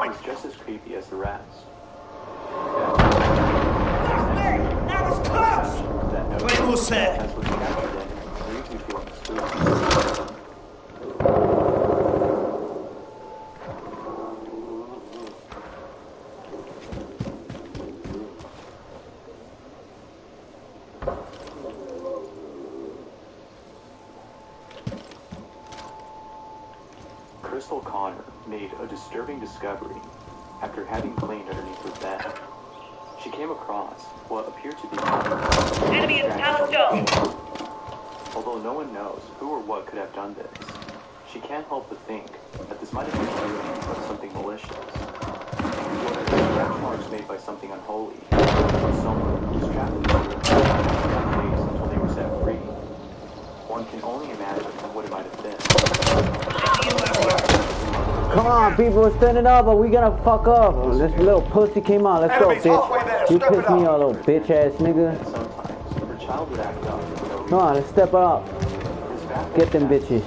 was just as creepy as the rest. That was close! 20 more seconds. As was captured in, leaves you feeling spooky. Crystal Connor made a disturbing discovery after having cleaned underneath her bed. She came across what appeared to be enemy in Palestone. Although no one knows who or what could have done this, she can't help but think that this might have been due to something malicious. Whether scratch marks made by something unholy, or someone who was trapped in the place until they were set free. One can only imagine what it might have been. Come on, people are standing up, but we gonna fuck up. This little pussy came out. Let's go, bitch. You pissed me off, little bitch ass nigga. Sometimes her child would act up. Come on, let's step up. Get them bitches.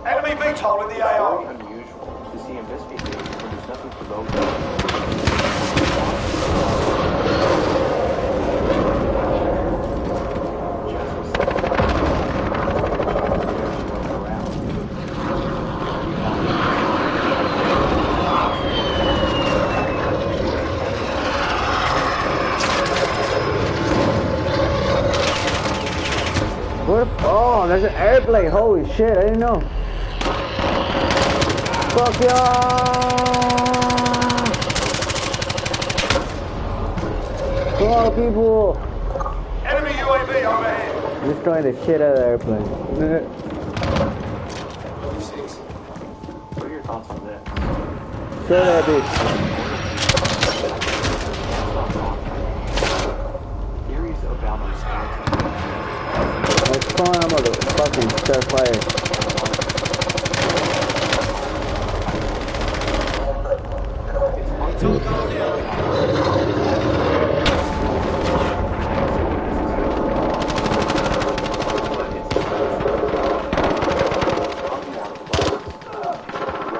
Enemy VTOL in the AO. It's very unusual to see investigators when there's nothing provoking. Oh, there's an airplane. Holy shit, I didn't know. Fuck y'all! Come on, people! Enemy UAV overhead. Destroying the shit out of the airplane. What are your thoughts on this? Show that bitch. Theories abound on skeleton. Let's spawn a motherfucking start fire.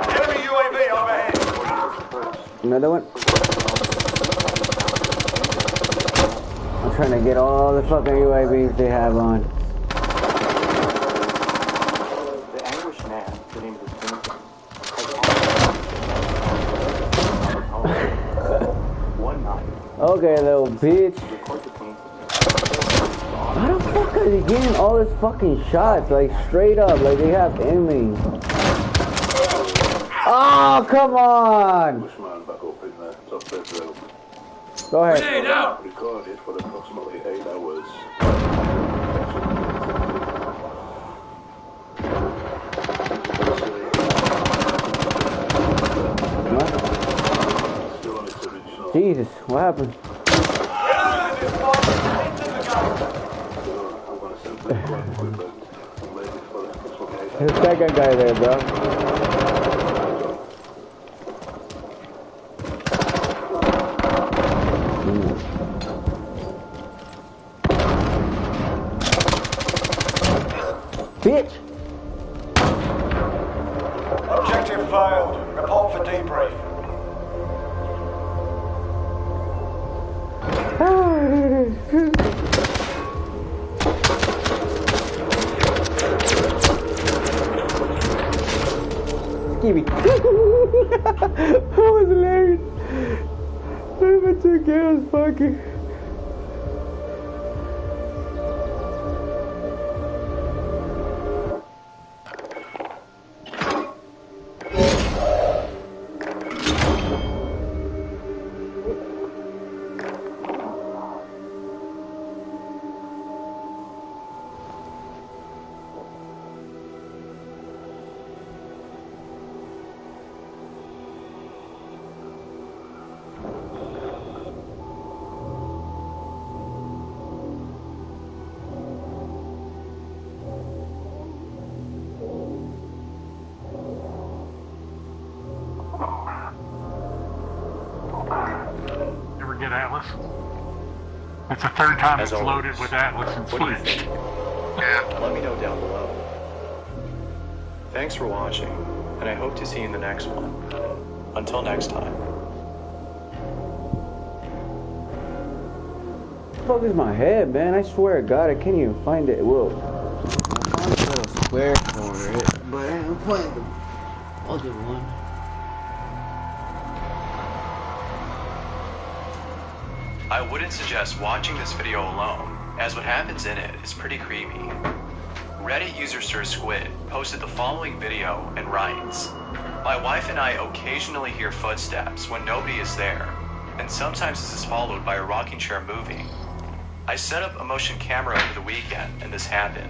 Enemy UAV overhead. Another one. I'm trying to get all the fucking UAVs they have on. The anguished man, the name of his painting, one night. Okay, little bitch. Record the painting. How the fuck are they getting all this fucking shots? Like straight up, like they have aiming. Oh, come on! Go ahead. Recorded for approximately 8 hours. What? Jesus, what happened? There's a second guy there, bro. Bitch! Objective failed. Report for debrief. Give me. That was hilarious. I took care of fucking. Ever get Atlas? It's the third time it's loaded with Atlas and Switch. Yeah. Let me know down below. Thanks for watching. and I hope to see you in the next one. Until next time. What the fuck is my head, man? I swear to God, I can't even find it. Whoa. I found a little square for it, but I'm playing the other one. I wouldn't suggest watching this video alone, as what happens in it is pretty creepy. Reddit user Sir Squid posted the following video and writes, "My wife and I occasionally hear footsteps when nobody is there, and sometimes this is followed by a rocking chair moving. I set up a motion camera over the weekend and this happened."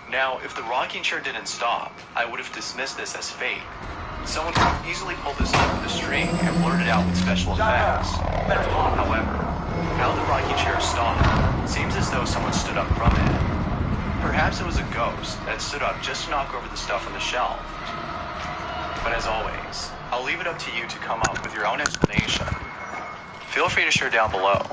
Now, if the rocking chair didn't stop, I would have dismissed this as fake. Someone could have easily pulled this off with a string and blurred it out with special effects. However, how the rocking chair stopped seems as though someone stood up from it. Perhaps it was a ghost that stood up just to knock over the stuff on the shelf. But as always, I'll leave it up to you to come up with your own explanation. Feel free to share down below.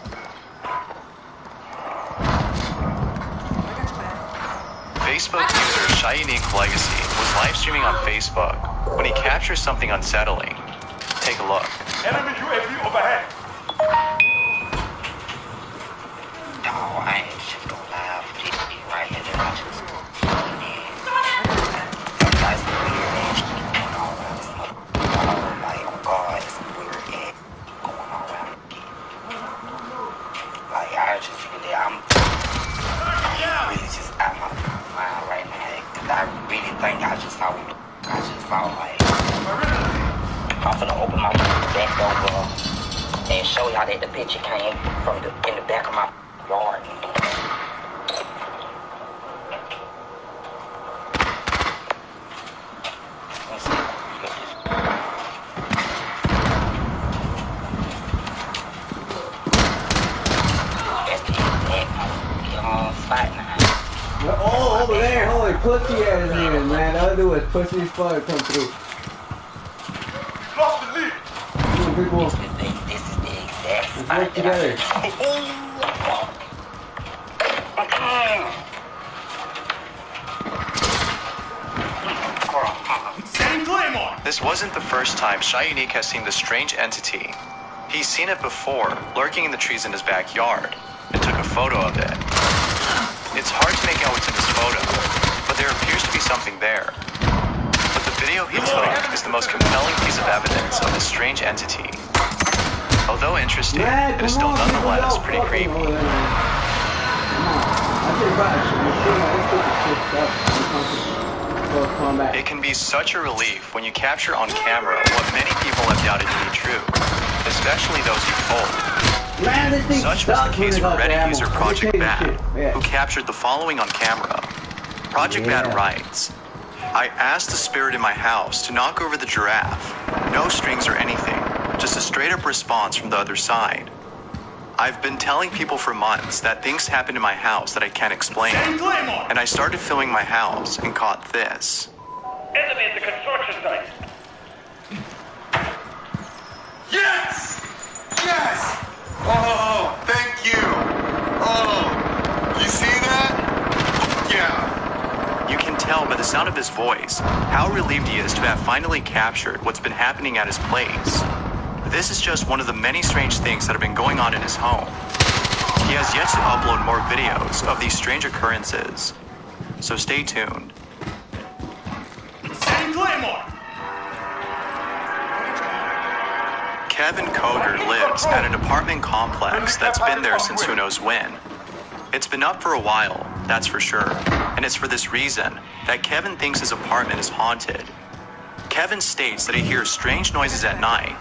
Facebook user Shy Unique Legacy was live streaming on Facebook when he captures something unsettling. Take a look. Enemy UAV overhead. No, I ain't shit go live. Right here, they're watching this. That's weird ass shit going on around this mother. Oh my God, it's weird ass going on around here. Like, I just really, I'm really just out my mind right now. Cause I really think I just saw like, I'm gonna open my back door and show y'all that the picture came from in the back of my yard. Let's see. That's the spot now. Oh, over there, holy pussy ass niggas, man. All I do is pussy as fuck come through. Lost the lead. People, This is the exact let's spot work together. This wasn't the first time Shy Unique has seen this strange entity. He's seen it before, lurking in the trees in his backyard, and took a photo of it. It's hard to make out what's in this photo, but there appears to be something there. But the video he took is the most compelling piece of evidence of this strange entity. Although interesting, it is still nonetheless pretty creepy. It can be such a relief when you capture on camera what many people have doubted to be true, especially those who told. Such was the case for Reddit user Project Bat, who captured the following on camera. Project Bat writes, "I asked the spirit in my house to knock over the giraffe. No strings or anything, just a straight up response from the other side. I've been telling people for months that things happen in my house that I can't explain. And I started filming my house and caught this." Enemy at the construction site. Yes! Yes! Oh, thank you! Oh, you see that? Yeah. You can tell by the sound of his voice how relieved he is to have finally captured what's been happening at his place. This is just one of the many strange things that have been going on in his home. He has yet to upload more videos of these strange occurrences, so stay tuned. Kevin Koger lives at an apartment complex that's been there since who knows when. It's been up for a while, that's for sure, and it's for this reason that Kevin thinks his apartment is haunted. Kevin states that he hears strange noises at night,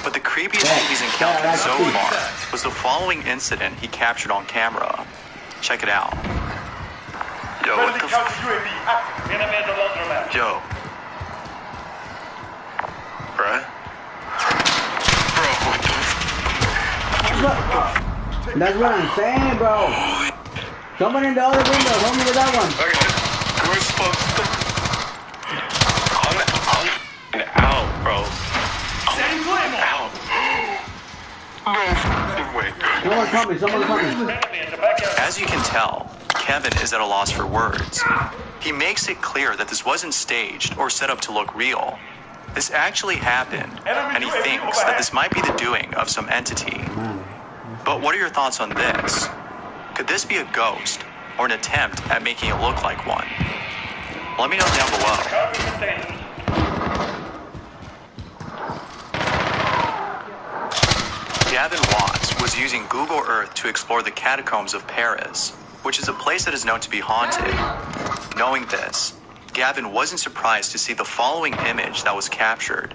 but the creepiest thing he's encountered so far was the following incident he captured on camera. Check it out. Yo, what the f- Enemy at the laundromat. Yo. Bruh? Bro, what the f- That's what I'm saying, bro. Someone in the other window. Help me with that one. Okay. We're supposed to. I'm out, bro. I'm out. No way. Someone coming. Enemy in the backyard. As you can tell, Kevin is at a loss for words. He makes it clear that this wasn't staged or set up to look real. This actually happened, and he thinks that this might be the doing of some entity. But what are your thoughts on this? Could this be a ghost, or an attempt at making it look like one? Let me know down below. Cargo containers. Gavin Watts was using Google Earth to explore the catacombs of Paris, which is a place that is known to be haunted. Knowing this, Gavin wasn't surprised to see the following image that was captured.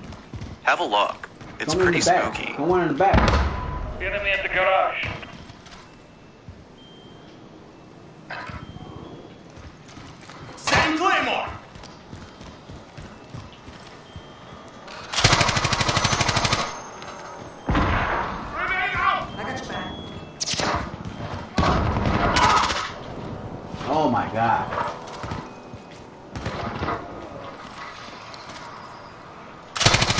Have a look. It's pretty spooky. Someone in the back. Enemy at the garage. Send Claymore! Oh my god.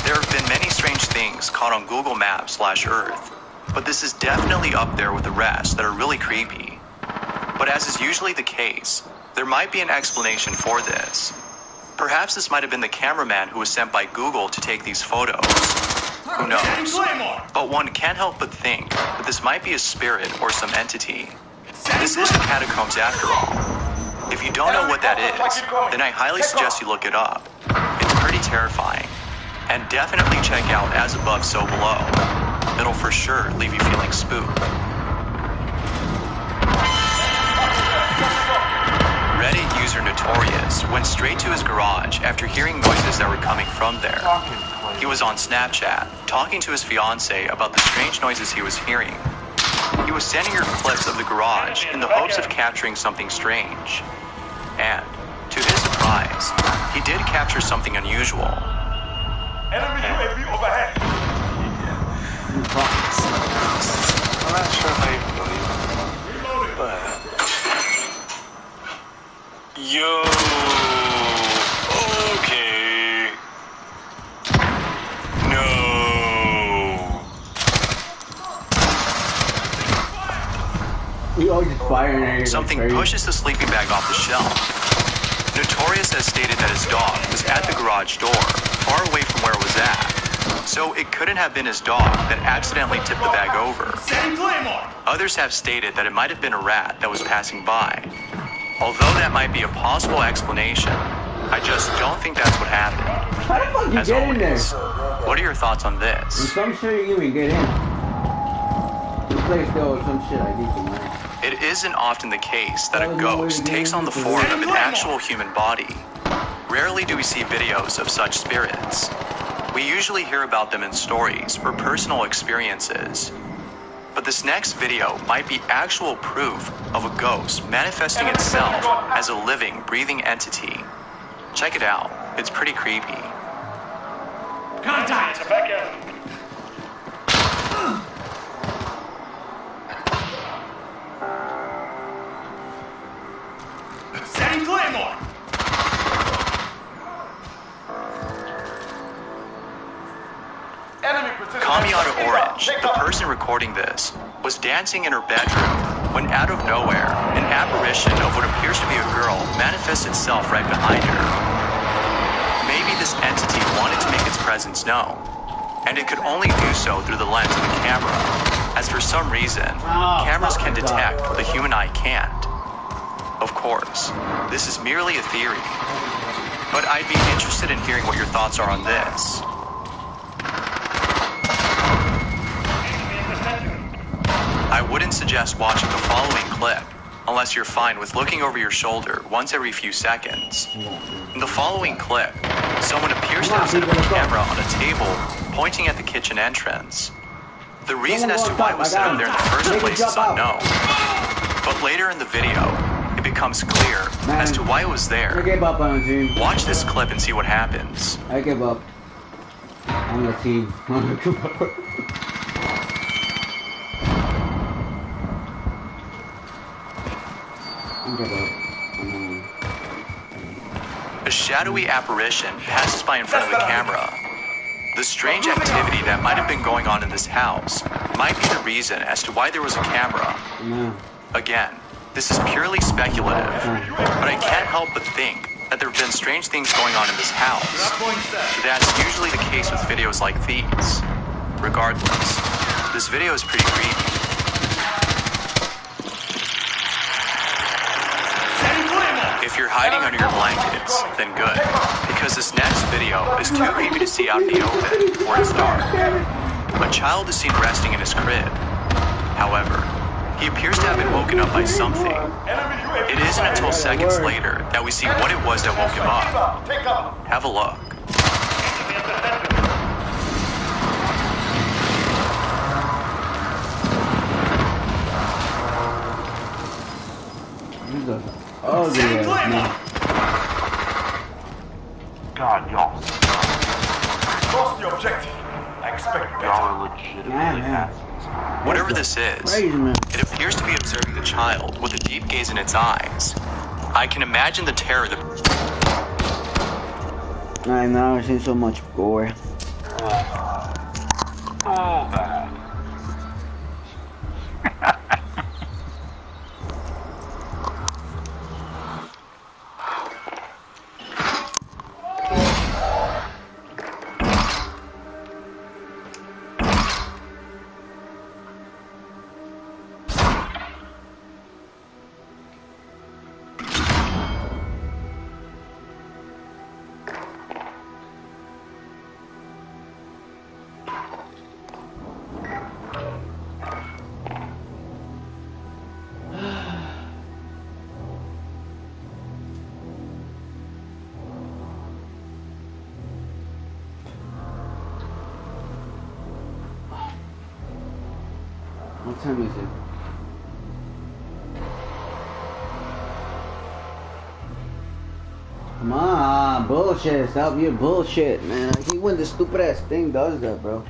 There have been many strange things caught on Google Maps/Earth, but this is definitely up there with the rest that are really creepy. But as is usually the case, there might be an explanation for this. Perhaps this might have been the cameraman who was sent by Google to take these photos. Who knows? But one can't help but think that this might be a spirit or some entity. This is the catacombs after all. If you don't know what that is, then I highly suggest you look it up. It's pretty terrifying. And definitely check out As Above, So Below. It'll for sure leave you feeling spooked. Reddit user Notorious went straight to his garage after hearing noises that were coming from there. He was on Snapchat, talking to his fiancée about the strange noises he was hearing. He was sending her clips of the garage in the hopes of capturing something strange. And, to his surprise, he did capture something unusual. Enemy UAV overhead. I'm not sure if I even believe it. But. Yo. Okay. No. We all just firing. Something pushes the sleeping bag off the shelf. Notorious has stated that his dog was at the garage door, far away from where it was at. So it couldn't have been his dog that accidentally tipped the bag over. Send Claymore! Others have stated that it might have been a rat that was passing by. Although that might be a possible explanation, I just don't think that's what happened. How the fuck you As get in there? always, what are your thoughts on In this? some shit you even get in. This place though, some shit I need to learn. It isn't often the case that a ghost takes on the form of an actual human body. Rarely do we see videos of such spirits. We usually hear about them in stories or personal experiences. But this next video might be actual proof of a ghost manifesting itself as a living, breathing entity. Check it out. It's pretty creepy. Contact! In the backyard. Send Claymore! Enemy precision. Kamiata Orange, the person recording this, was dancing in her bedroom when out of nowhere, an apparition of what appears to be a girl manifests itself right behind her. Maybe this entity wanted to make its presence known, and it could only do so through the lens of the camera, as for some reason, cameras can detect what the human eye can't. Of course, this is merely a theory, but I'd be interested in hearing what your thoughts are on this. I wouldn't suggest watching the following clip unless you're fine with looking over your shoulder once every few seconds. In the following clip, someone appears to have set up a camera on a table pointing at the kitchen entrance. The reason as to why it was set up there in the first place is unknown, but later in the video, it becomes clear as to why it was I there. gave up on the team. Watch this clip and see what happens. I give up. On the team. A shadowy apparition passes by in front of the camera. The strange activity that might have been going on in this house might be the reason as to why there was a camera. Again, this is purely speculative, but I can't help but think that there have been strange things going on in this house. That's usually the case with videos like these. Regardless, this video is pretty creepy. If you're hiding under your blankets, then good, because this next video is too creepy to see out in the open or it's dark. A child is seen resting in his crib. However, he appears to have been woken up by something. It isn't until seconds later that we see what it was that woke him up. Have a look. Ugly ass man. God, y'all. Lost the objective. I expect better. Y'all are legitimately assholes. Whatever this is, Crazy, man. it appears to be observing the child with a deep gaze in its eyes. I can imagine the terror that... I know, I've seen so much gore. Oh, bad. What time is it? Come on, bullshit. Stop your bullshit, man. I hate when this stupid ass thing does that, bro.